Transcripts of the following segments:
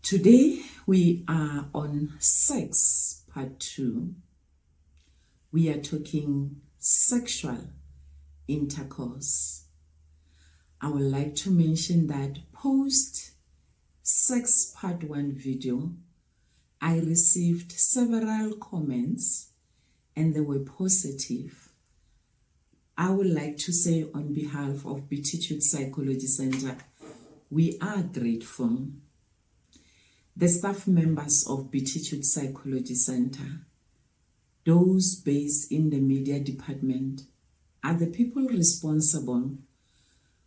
Today we are on sex part 2. We are talking sexual intercourse. I would like to mention that post sex part 1 video, I received several comments and they were positive. I would like to say on behalf of Beatitude Psychology Center, we are grateful. The staff members of Beatitude Psychology Center, those based in the media department, are the people responsible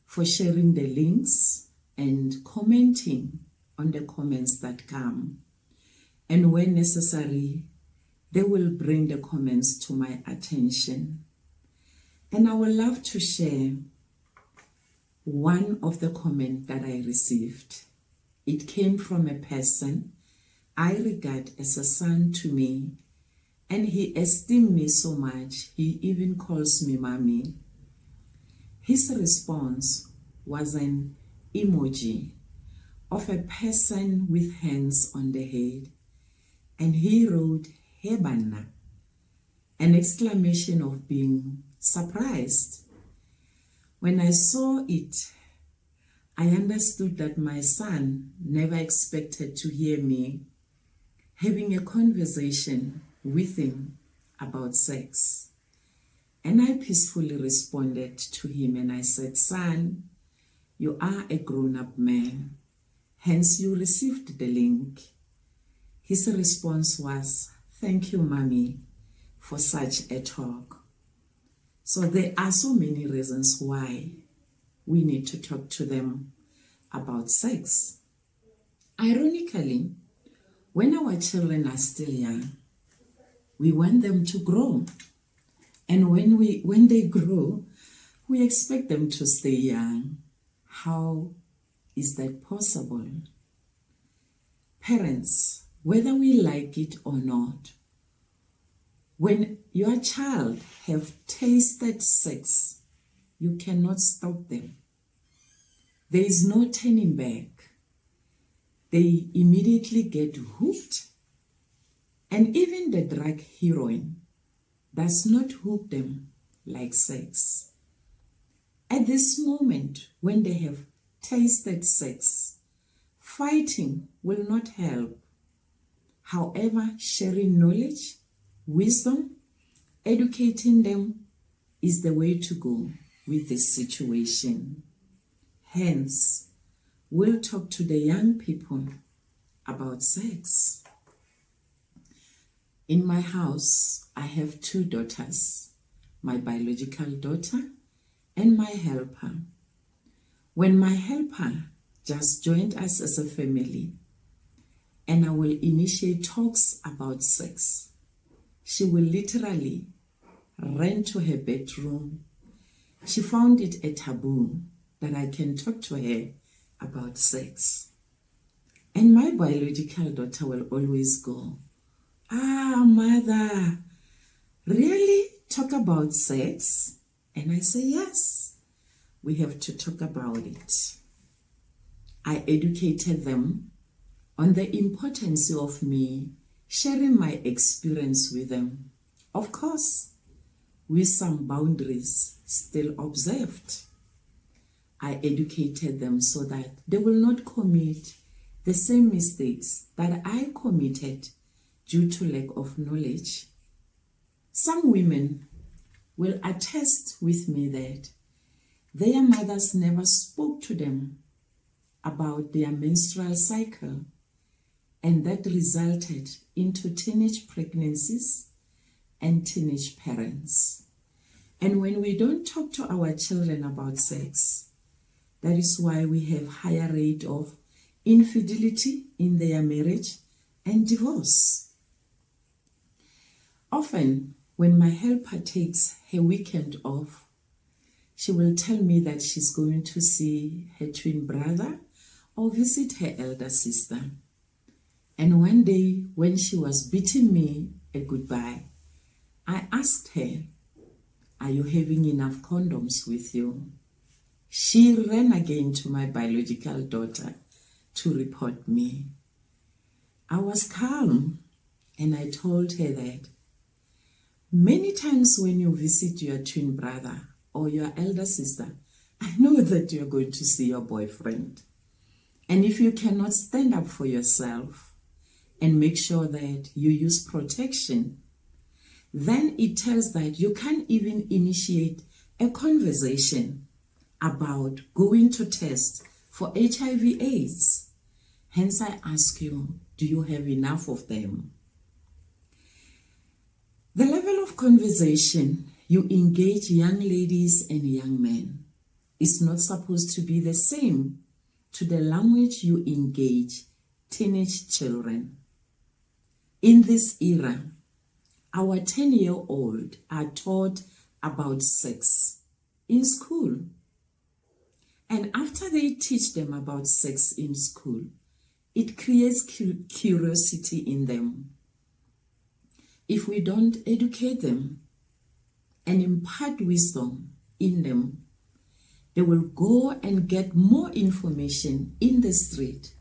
for sharing the links and commenting on the comments that come. And when necessary, they will bring the comments to my attention. And I would love to share one of the comments that I received. It came from a person I regard as a son to me, and he esteems me so much, he even calls me mommy. His response was an emoji of a person with hands on the head, and he wrote, Hebana, an exclamation of being surprised. When I saw it, I understood that my son never expected to hear me having a conversation with him about sex. And I peacefully responded to him and I said, son, you are a grown-up man, hence you received the link. His response was, thank you, mommy, for such a talk. So there are so many reasons why we need to talk to them about sex. Ironically, when our children are still young, we want them to grow. And when they grow, we expect them to stay young. How is that possible? Parents, whether we like it or not, when your child have tasted sex, you cannot stop them. There is no turning back. They immediately get hooked. And even the drug heroin does not hook them like sex. At this moment, when they have tasted sex, fighting will not help. However, sharing knowledge, wisdom, educating them is the way to go with this situation. Hence, we'll talk to the young people about sex. In my house, I have 2 daughters, my biological daughter and my helper. When my helper just joined us as a family, and I will initiate talks about sex, she will literally run to her bedroom. She found it a taboo that I can talk to her about sex. And my biological daughter will always go, mother, really talk about sex? And I say, yes, we have to talk about it. I educated them on the importance of me sharing my experience with them. Of course, with some boundaries still observed. I educated them so that they will not commit the same mistakes that I committed due to lack of knowledge. Some women will attest with me that their mothers never spoke to them about their menstrual cycle, and that resulted into teenage pregnancies and teenage parents. And when we don't talk to our children about sex, that is why we have higher rate of infidelity in their marriage and divorce. Often, when my helper takes her weekend off, she will tell me that she's going to see her twin brother or visit her elder sister. And one day, when she was bidding me a goodbye, I asked her, are you having enough condoms with you? She ran again to my biological daughter to report me. I was calm and I told her that many times when you visit your twin brother or your elder sister, I know that you're going to see your boyfriend. And if you cannot stand up for yourself and make sure that you use protection, then it tells that you can't even initiate a conversation about going to test for HIV/AIDS. Hence, I ask you, do you have enough of them? The level of conversation you engage young ladies and young men is not supposed to be the same to the language you engage teenage children. In this era, our 10-year-old are taught about sex in school. And after they teach them about sex in school, it creates curiosity in them. If we don't educate them and impart wisdom in them, they will go and get more information in the street,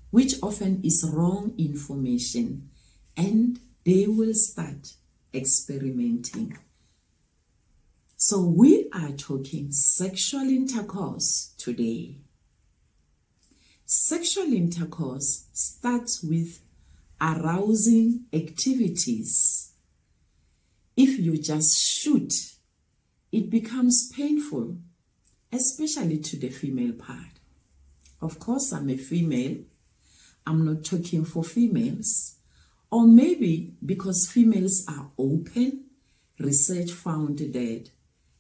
which often is wrong information, and they will start experimenting. So we are talking sexual intercourse today. Sexual intercourse starts with arousing activities. If you just shoot, it becomes painful, especially to the female part. Of course, I'm a female. I'm not talking for females. Or maybe because females are open, research found that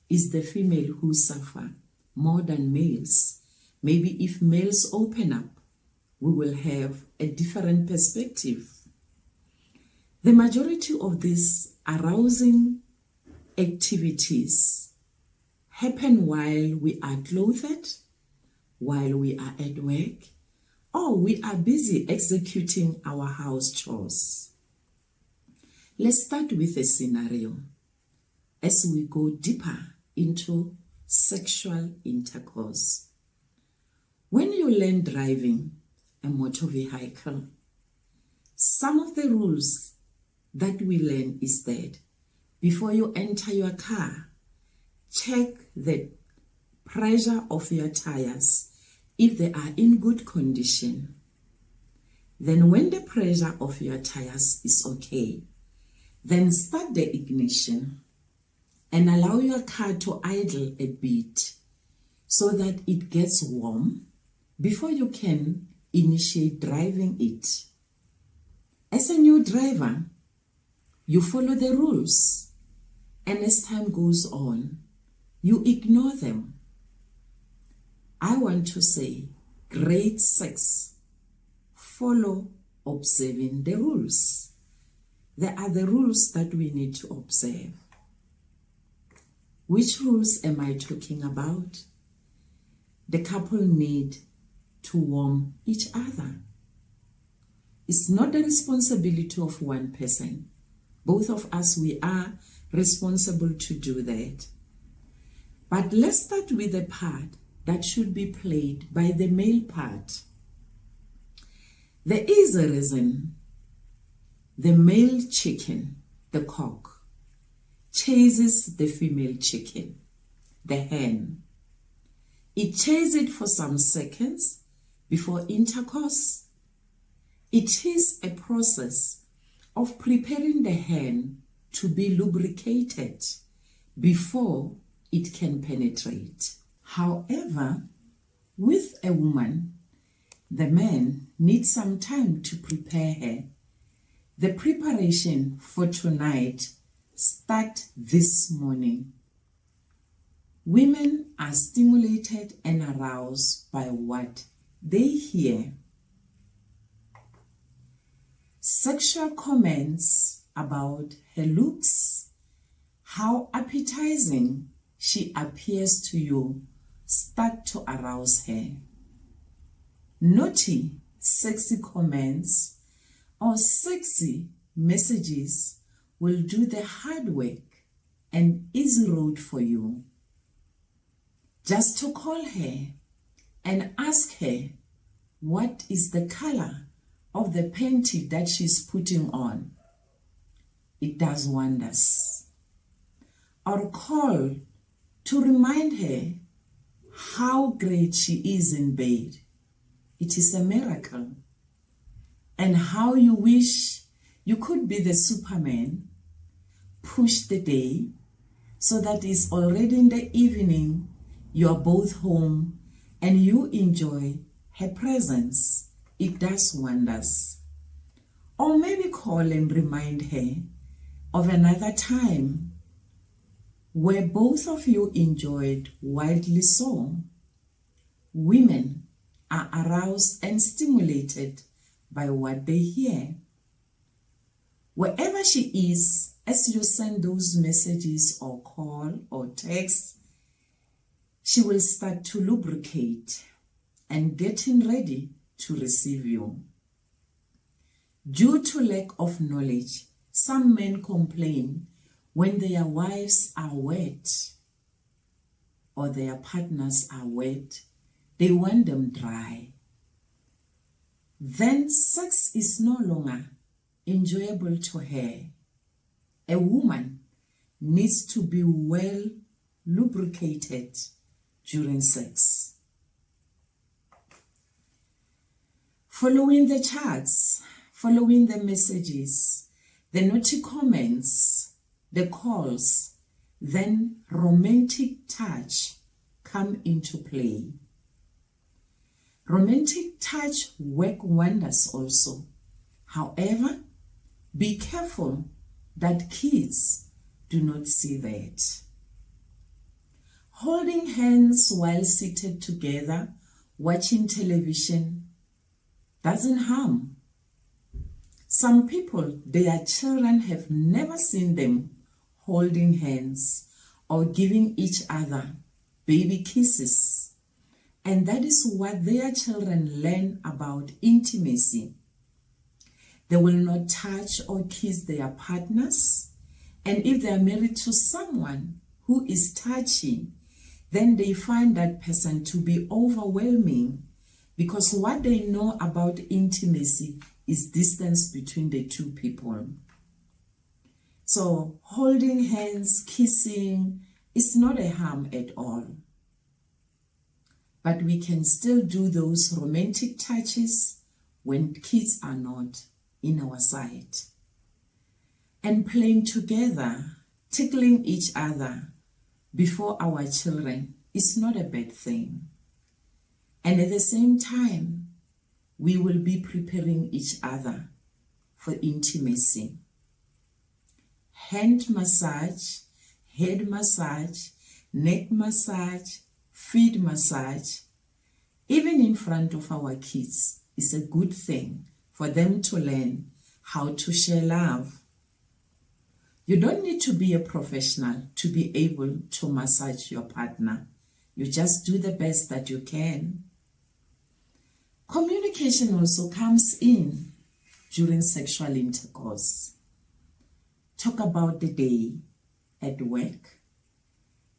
it's the female who suffer more than males. Maybe if males open up, we will have a different perspective. The majority of these arousing activities happen while we are clothed, while we are at work, or we are busy executing our house chores. Let's start with a scenario as we go deeper into sexual intercourse. When you learn driving a motor vehicle, some of the rules that we learn is that before you enter your car, check the pressure of your tires if they are in good condition. Then when the pressure of your tires is okay, then start the ignition and allow your car to idle a bit so that it gets warm before you can initiate driving it. As a new driver, you follow the rules, and as time goes on, you ignore them. I want to say, great sex follow observing the rules. There are the rules that we need to observe. Which rules am I talking about? The couple need to warm each other. It's not the responsibility of one person. Both of us, we are responsible to do that. But let's start with the part that should be played by the male part. There is a reason the male chicken, the cock, chases the female chicken, the hen. It chases it for some seconds before intercourse. It is a process of preparing the hen to be lubricated before it can penetrate. However, with a woman, the man needs some time to prepare her. The preparation for tonight starts this morning. Women are stimulated and aroused by what they hear. Sexual comments about her looks, how appetizing she appears to you, start to arouse her. Naughty, sexy comments or sexy messages will do the hard work and easy road for you. Just to call her and ask her what is the color of the panty that she's putting on. It does wonders. Or call to remind her how great she is in bed. It is a miracle. And how you wish you could be the Superman, push the day, so that it's already in the evening, you're both home, and you enjoy her presence. It does wonders. Or maybe call and remind her of another time where both of you enjoyed wildly so. Women are aroused and stimulated by what they hear. Wherever she is, as you send those messages or call or text, she will start to lubricate and getting ready to receive you. Due to lack of knowledge, some men complain when their wives are wet or their partners are wet. They want them dry. Then sex is no longer enjoyable to her. A woman needs to be well lubricated during sex. Following the chats, following the messages, the naughty comments, the calls, then romantic touch come into play. Romantic touch work wonders also. However, be careful that kids do not see that. Holding hands while seated together, watching television, doesn't harm. Some people, their children have never seen them holding hands or giving each other baby kisses. And that is what their children learn about intimacy. They will not touch or kiss their partners. And if they are married to someone who is touchy, then they find that person to be overwhelming, because what they know about intimacy is distance between the two people. So holding hands, kissing is not a harm at all. But we can still do those romantic touches when kids are not in our sight. And playing together, tickling each other before our children is not a bad thing. And at the same time, we will be preparing each other for intimacy. Hand massage, head massage, neck massage, feet massage, even in front of our kids, is a good thing for them to learn how to share love. You don't need to be a professional to be able to massage your partner. You just do the best that you can. Communication also comes in during sexual intercourse. Talk about the day at work,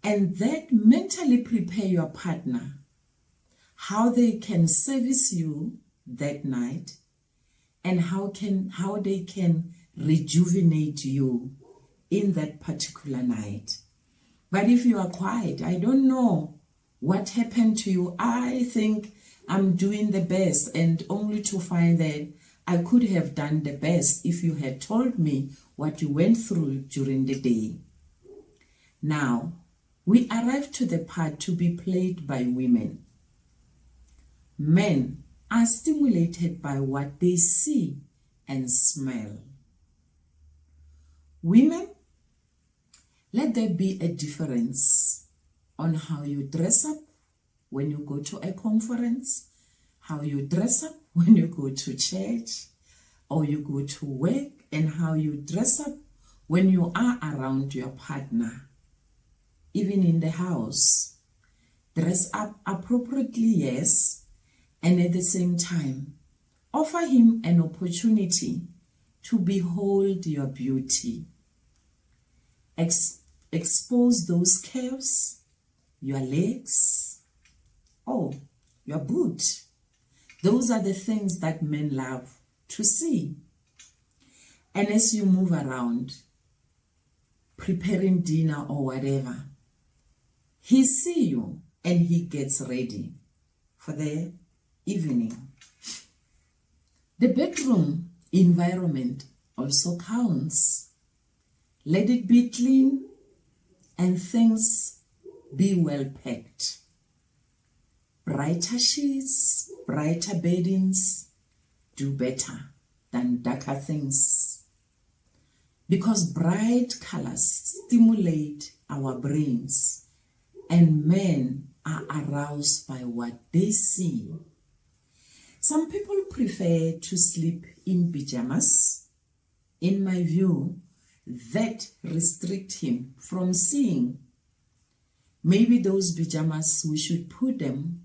and that mentally prepare your partner how they can service you that night, and how they can rejuvenate you in that particular night. But if you are quiet, I don't know what happened to you. I think I'm doing the best, and only to find that I could have done the best if you had told me what you went through during the day. Now, we arrive to the part to be played by women. Men are stimulated by what they see and smell. Women, let there be a difference on how you dress up when you go to a conference, how you dress up when you go to church or you go to work, and how you dress up when you are around your partner. Even in the house, dress up appropriately, yes, and at the same time, offer him an opportunity to behold your beauty. Expose those calves, your legs, your boot. Those are the things that men love to see. And as you move around, preparing dinner or whatever, he sees you and he gets ready for the evening. The bedroom environment also counts. Let it be clean and things be well packed. Brighter sheets, brighter beddings do better than darker things, because bright colors stimulate our brains and men are aroused by what they see. Some people prefer to sleep in pajamas. In my view, that restricts him from seeing. Maybe those pajamas, we should put them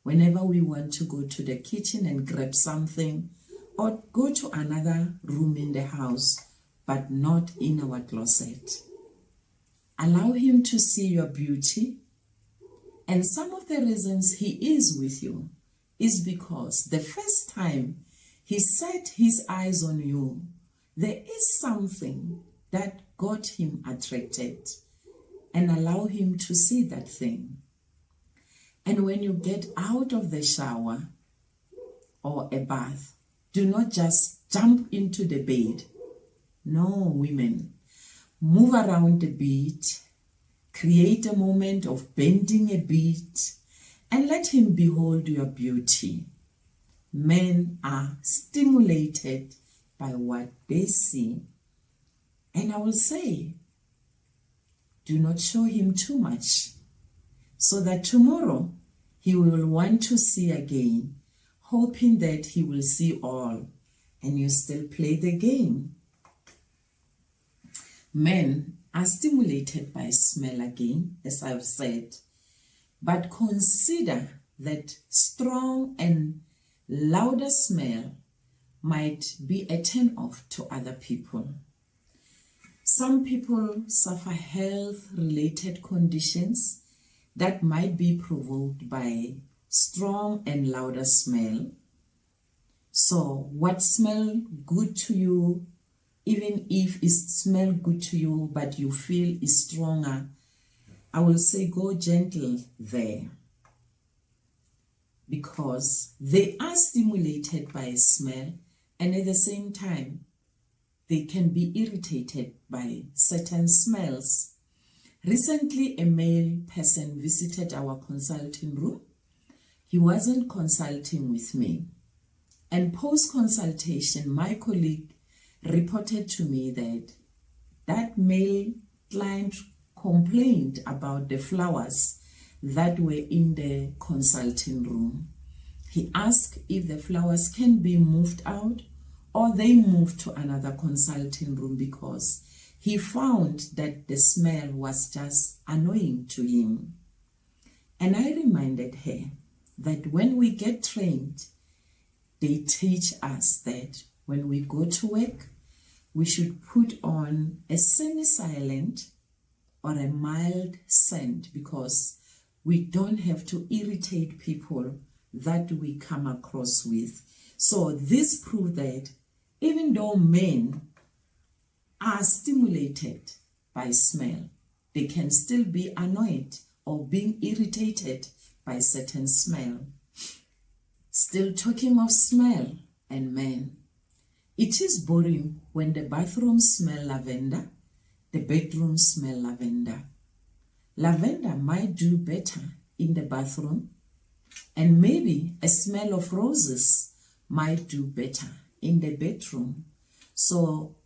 whenever we want to go to the kitchen and grab something or go to another room in the house, but not in our closet. Allow him to see your beauty. And some of the reasons he is with you is because the first time he set his eyes on you, there is something that got him attracted, and allow him to see that thing. And when you get out of the shower or a bath, do not just jump into the bed. No, women, move around a bit, create a moment of bending a bit, and let him behold your beauty. Men are stimulated by what they see. And I will say, do not show him too much, so that tomorrow he will want to see again, hoping that he will see all, and you still play the game. Men are stimulated by smell again, as I've said, but consider that strong and louder smell might be a turn-off to other people. Some people suffer health-related conditions that might be provoked by strong and louder smell. So what smells good to you, even if it smells good to you, but you feel is stronger, I will say go gentle there, because they are stimulated by a smell, and at the same time, they can be irritated by certain smells. Recently, a male person visited our consulting room. He wasn't consulting with me. And post-consultation, my colleague reported to me that that male client complained about the flowers that were in the consulting room. He asked if the flowers can be moved out or they moved to another consulting room, because he found that the smell was just annoying to him. And I reminded her that when we get trained, they teach us that when we go to work, we should put on a semi-silent or a mild scent, because we don't have to irritate people that we come across with. So this proves that even though men are stimulated by smell, they can still be annoyed or being irritated by certain smell. Still talking of smell and men, it is boring when the bathroom smell lavender, the bedroom smell lavender. Lavender might do better in the bathroom, and maybe a smell of roses might do better in the bedroom. So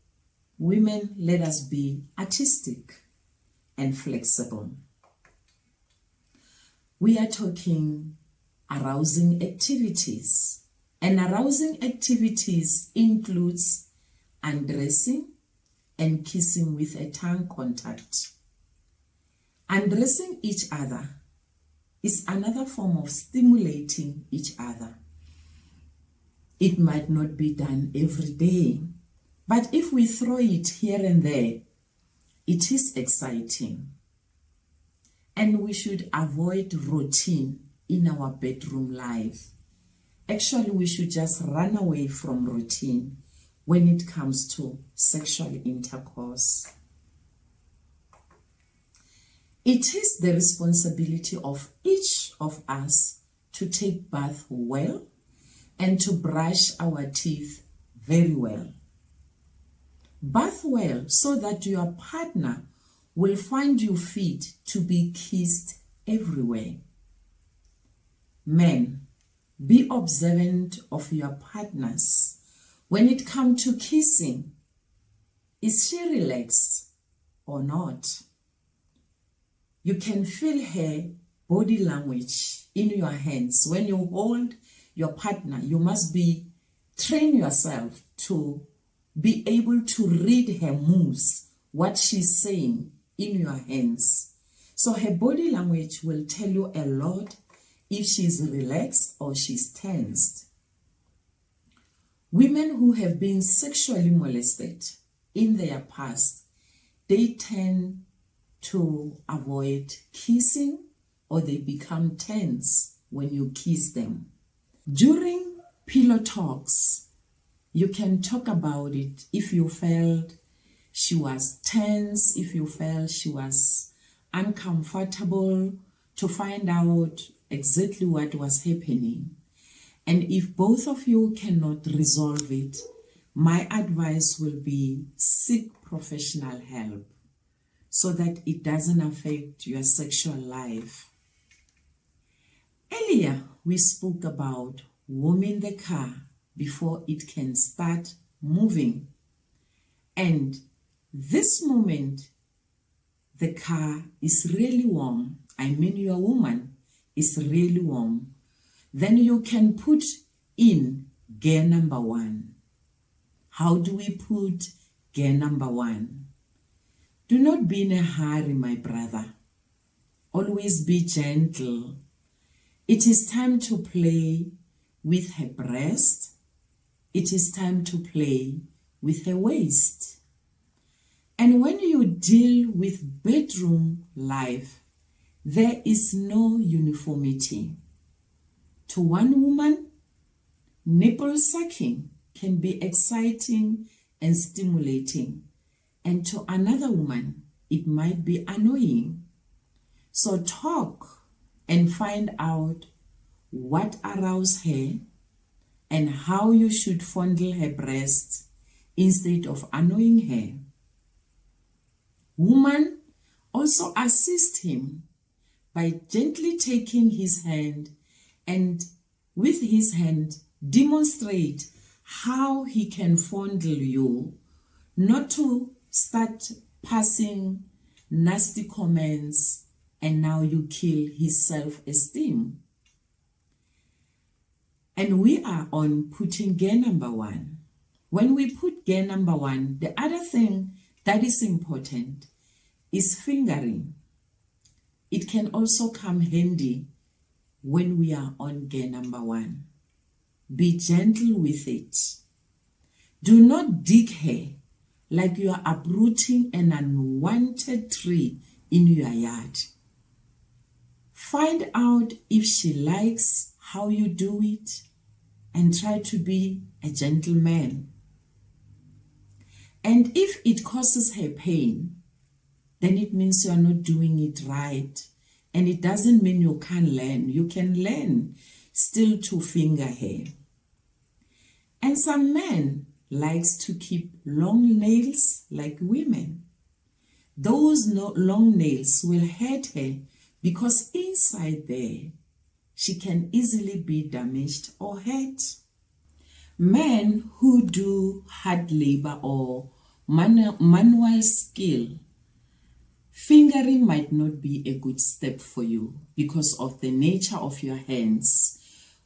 women, let us be artistic and flexible. We are talking arousing activities, and arousing activities includes undressing and kissing with a tongue contact. Undressing each other is another form of stimulating each other. It might not be done every day, but if we throw it here and there, it is exciting. And we should avoid routine in our bedroom life. Actually, we should just run away from routine when it comes to sexual intercourse. It is the responsibility of each of us to take bath well and to brush our teeth very well. Bath well so that your partner will find you fit to be kissed everywhere. Men, be observant of your partners. When it comes to kissing, is she relaxed or not? You can feel her body language in your hands. When you hold your partner, you must train yourself to be able to read her moves, what she's saying in your hands. So her body language will tell you a lot if she's relaxed or she's tensed. Women who have been sexually molested in their past, they tend to avoid kissing or they become tense when you kiss them. During pillow talks, you can talk about it if you felt she was tense, if you felt she was uncomfortable, to find out exactly what was happening. And if both of you cannot resolve it, my advice will be seek professional help so that it doesn't affect your sexual life. Earlier, we spoke about warming the car before it can start moving. And this moment, the car is really warm. I mean, your woman is really warm. Then you can put in gear number 1. How do we put gear number 1? Do not be in a hurry, my brother. Always be gentle. It is time to play with her breast. It is time to play with her waist. And when you deal with bedroom life, there is no uniformity. To one woman, nipple sucking can be exciting and stimulating, and to another woman, it might be annoying. So talk and find out what arouses her and how you should fondle her breast instead of annoying her. Woman, also assist him by gently taking his hand and with his hand demonstrate how he can fondle you, not to start passing nasty comments and now you kill his self-esteem. And we are on putting gear number 1. When we put gear number 1, the other thing that is important is fingering. It can also come handy when we are on gear number 1. Be gentle with it. Do not dig her like you are uprooting an unwanted tree in your yard. Find out if she likes how you do it and try to be a gentleman. And if it causes her pain, then it means you are not doing it right. And it doesn't mean you can't learn. You can learn still to finger her. And some men likes to keep long nails like women. Those long nails will hurt her because inside there, she can easily be damaged or hurt. Men who do hard labor or manual skill, fingering might not be a good step for you because of the nature of your hands.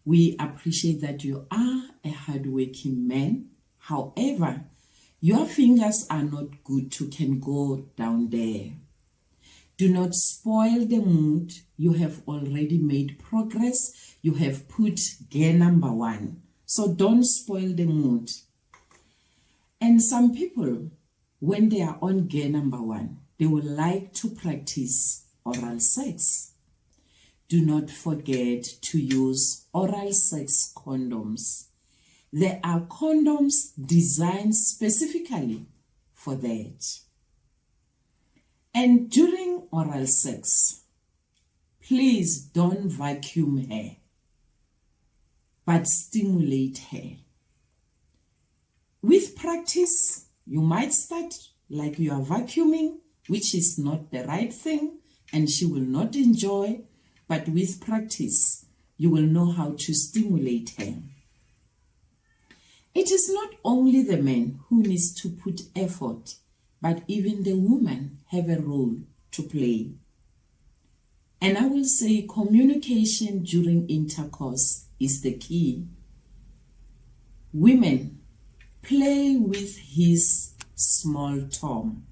We appreciate that you are a hardworking man. However, your fingers are not good to can go down there. Do not spoil the mood. You have already made progress. You have put gear number 1. So don't spoil the mood. And some people, when they are on gear number 1, they would like to practice oral sex. do not forget to use oral sex condoms. There are condoms designed specifically for that. And during oral sex, please don't vacuum her, but stimulate her. With practice, you might start like you are vacuuming, which is not the right thing, and she will not enjoy. But with practice, you will know how to stimulate her. It is not only the man who needs to put effort, but even the woman have a role to play. And I will say communication during intercourse is the key. Women, play with his small Tom.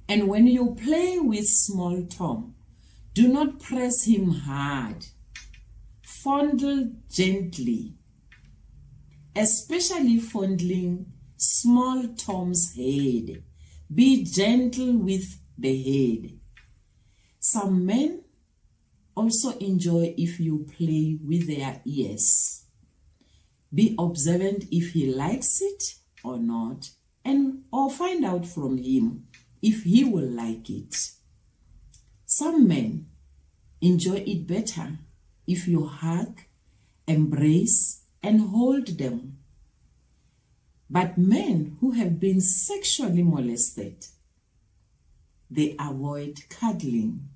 And when you play with small Tom, do not press him hard. Fondle gently, especially fondling small Tom's head. Be gentle with the head. Some men also enjoy if you play with their ears. Be observant if he likes it or not, or find out from him if he will like it. Some men enjoy it better if you hug, embrace, and hold them. But men who have been sexually molested, they avoid cuddling.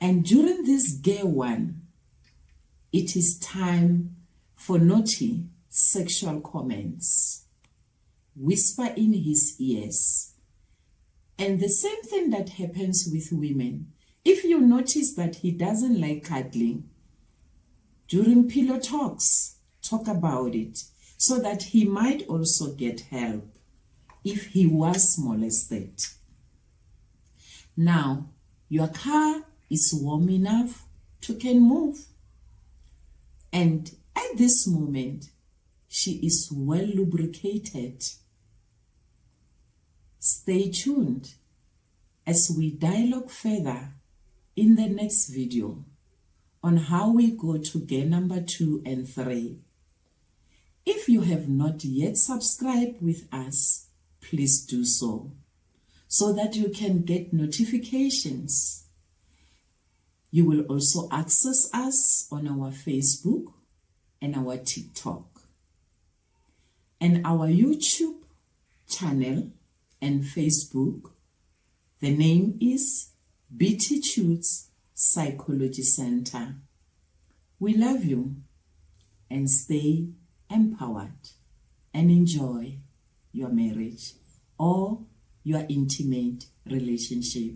And during this gay one, it is time for naughty sexual comments. Whisper in his ears. And the same thing that happens with women. If you notice that he doesn't like cuddling, during pillow talks, talk about it so that he might also get help if he was molested. Now, your car is warm enough to can move. And at this moment, she is well lubricated. Stay tuned as we dialogue further in the next video on how we go to gear number 2 and 3. If you have not yet subscribed with us, please do so that you can get notifications. You will also access us on our Facebook and our TikTok. And our YouTube channel and Facebook, the name is BT Tudes Psychology Center. We love you and stay empowered and enjoy your marriage or your intimate relationship.